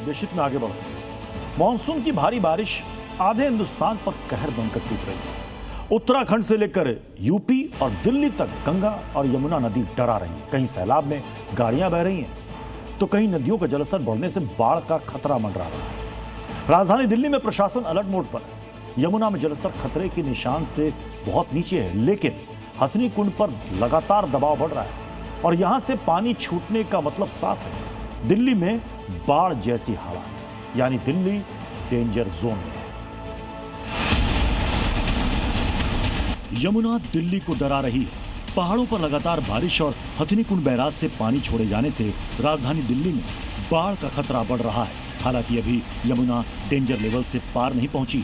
Updation में आगे बढ़ते हैं। मानसून की भारी बारिश आधे हिंदुस्तान पर कहर बनकर टूट रही है। उत्तराखंड से लेकर यूपी और दिल्ली तक गंगा और यमुना नदी डरा रही है। कहीं सैलाब में गाड़ियां बह रही हैं तो कहीं नदियों का जलस्तर बढ़ने से बाढ़ का खतरा मंडरा रहा है। राजधानी दिल्ली में प्रशासन अलर्ट मोड पर है। यमुना में जलस्तर खतरे के निशान से बहुत नीचे है, लेकिन हथनी कुंड पर लगातार दबाव बढ़ रहा है और यहां से पानी छूटने का मतलब साफ है, दिल्ली में बाढ़ जैसी हालात, यानी दिल्ली डेंजर जोन में है। यमुना दिल्ली को डरा रही है। पहाड़ों पर लगातार बारिश और हथनी कुंड बैराज से पानी छोड़े जाने से राजधानी दिल्ली में बाढ़ का खतरा बढ़ रहा है। हालांकि अभी यमुना डेंजर लेवल से पार नहीं पहुंची।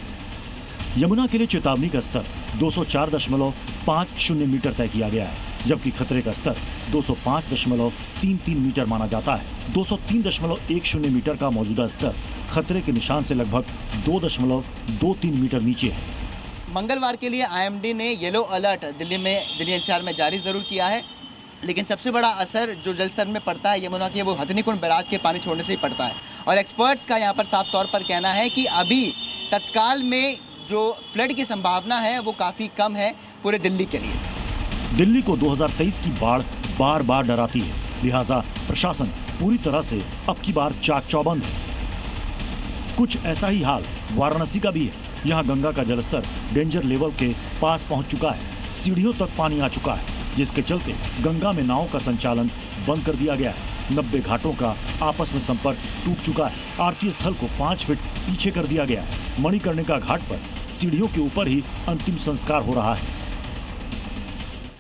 यमुना के लिए चेतावनी का स्तर 204.50 मीटर तय किया गया है, जबकि खतरे का स्तर 205.33 मीटर माना जाता है। 203.10 मीटर का मौजूदा स्तर खतरे के निशान से लगभग 2.23 मीटर नीचे है। मंगलवार के लिए आईएमडी ने येलो अलर्ट दिल्ली एनसीआर में जारी जरूर किया है, लेकिन सबसे बड़ा असर जो जल स्तर में पड़ता है यमुना के, वो हथनी कुंड बैराज के पानी छोड़ने से ही पड़ता है। और एक्सपर्ट्स का यहाँ पर साफ तौर पर कहना है कि अभी तत्काल में जो फ्लड की संभावना है वो काफ़ी कम है पूरे दिल्ली के लिए। दिल्ली को 2023 की बाढ़ बार बार डराती है, लिहाजा प्रशासन पूरी तरह से अब की बार चाक चौबंद है। कुछ ऐसा ही हाल वाराणसी का भी है। यहाँ गंगा का जलस्तर डेंजर लेवल के पास पहुंच चुका है। सीढ़ियों तक पानी आ चुका है, जिसके चलते गंगा में नावों का संचालन बंद कर दिया गया है। 90 घाटों का आपस में संपर्क टूट चुका है। आरती स्थल को 5 फीट पीछे कर दिया गया है। मणिकर्णिका घाट पर सीढ़ियों के ऊपर ही अंतिम संस्कार हो रहा है।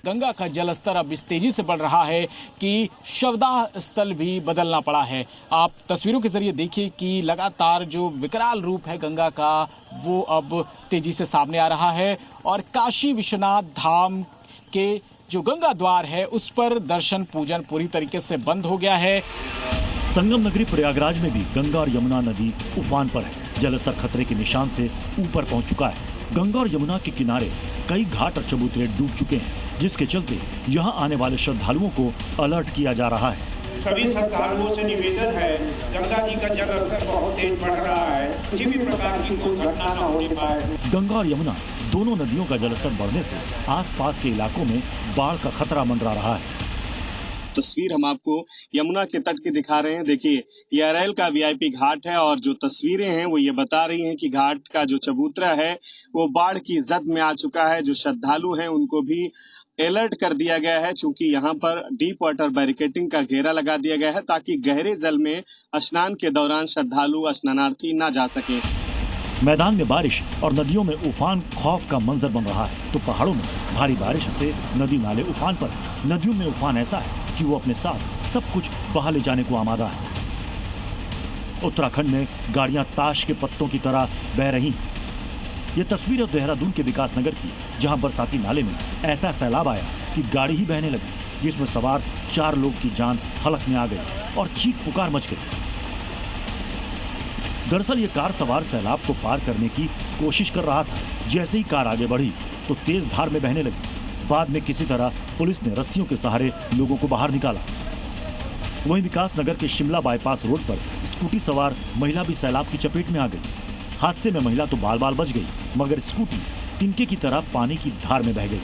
गंगा का जलस्तर अब इस तेजी से बढ़ रहा है कि शवदाह स्थल भी बदलना पड़ा है। आप तस्वीरों के जरिए देखिए कि लगातार जो विकराल रूप है गंगा का वो अब तेजी से सामने आ रहा है और काशी विश्वनाथ धाम के जो गंगा द्वार है उस पर दर्शन पूजन पूरी तरीके से बंद हो गया है। संगम नगरी प्रयागराज में भी गंगा और यमुना नदी उफान पर है। जलस्तर खतरे के निशान से ऊपर पहुंच चुका है। गंगा और यमुना के किनारे कई घाट और चबूतरे डूब चुके हैं, जिसके चलते यहां आने वाले श्रद्धालुओं को अलर्ट किया जा रहा है। सभी श्रद्धालुओं से निवेदन है, गंगा जी का जलस्तर बहुत तेज बढ़ रहा है, किसी भी प्रकार की कोई घटना न होने पाए। गंगा और यमुना दोनों नदियों का जलस्तर बढ़ने से आसपास के इलाकों में बाढ़ का खतरा मंडरा रहा है। तस्वीर हम आपको यमुना के तट की दिखा रहे हैं। देखिए, ये अरैल का वीआईपी घाट है और जो तस्वीरें हैं वो ये बता रही हैं कि घाट का जो चबूतरा है वो बाढ़ की जद में आ चुका है। जो श्रद्धालु हैं उनको भी अलर्ट कर दिया गया है, चूंकि यहाँ पर डीप वाटर बैरिकेडिंग का घेरा लगा दिया गया है ताकि गहरे जल में स्नान के दौरान श्रद्धालु स्नानार्थी न जा सके। मैदान में बारिश और नदियों में उफान खौफ का मंजर बन रहा है, तो पहाड़ों में भारी बारिश से नदी नाले उफान पर। नदियों में उफान ऐसा है कि वो अपने साथ सब कुछ बहा ले जाने को आमादा है। उत्तराखंड में गाड़ियां ताश के पत्तों की तरह बह रही। ये तस्वीर है देहरादून के विकास नगर की, जहां बरसाती नाले में ऐसा सैलाब आया कि गाड़ी ही बहने लगी, जिसमें सवार 4 लोग की जान हलक में आ गई और चीख पुकार मच गई। दरअसल ये कार सवार सैलाब को पार करने की कोशिश कर रहा था। जैसे ही कार आगे बढ़ी तो तेज धार में बहने लगी। बाद में किसी तरह पुलिस ने रस्सियों के सहारे लोगों को बाहर निकाला। वहीं विकास नगर के शिमला बाईपास रोड पर स्कूटी सवार महिला भी सैलाब की चपेट में आ गई। हादसे में महिला तो बाल बाल बच गई, मगर स्कूटी तिनके की तरह पानी की धार में बह गई।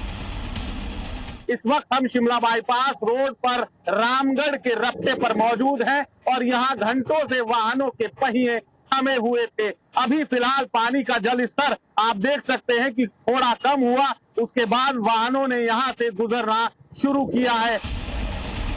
इस वक्त हम शिमला बाईपास रोड पर रामगढ़ के रस्ते पर मौजूद हैं और यहाँ घंटों से वाहनों के पहिए थमे हुए थे। अभी फिलहाल पानी का जल स्तर आप देख सकते हैं कि थोड़ा कम हुआ, उसके बाद वाहनों ने यहाँ से गुजरना शुरू किया है।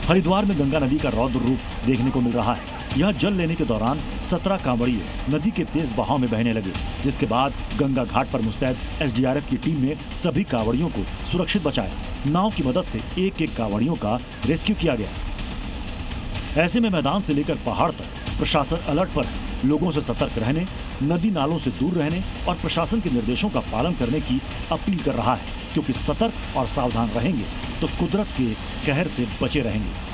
हरिद्वार में गंगा नदी का रौद्र रूप देखने को मिल रहा है। यहाँ जल लेने के दौरान 17 कांवड़िए नदी के तेज बहाव में बहने लगे, जिसके बाद गंगा घाट पर मुस्तैद एसडीआरएफ की टीम ने सभी कांवड़ियों को सुरक्षित बचाया। नाव की मदद से एक-एक कांवड़ियों का रेस्क्यू किया गया। ऐसे में मैदान से लेकर पहाड़ तक प्रशासन अलर्ट पर है। लोगों से सतर्क रहने, नदी नालों से दूर रहने और प्रशासन के निर्देशों का पालन करने की अपील कर रहा है, क्योंकि सतर्क और सावधान रहेंगे तो कुदरत के कहर से बचे रहेंगे।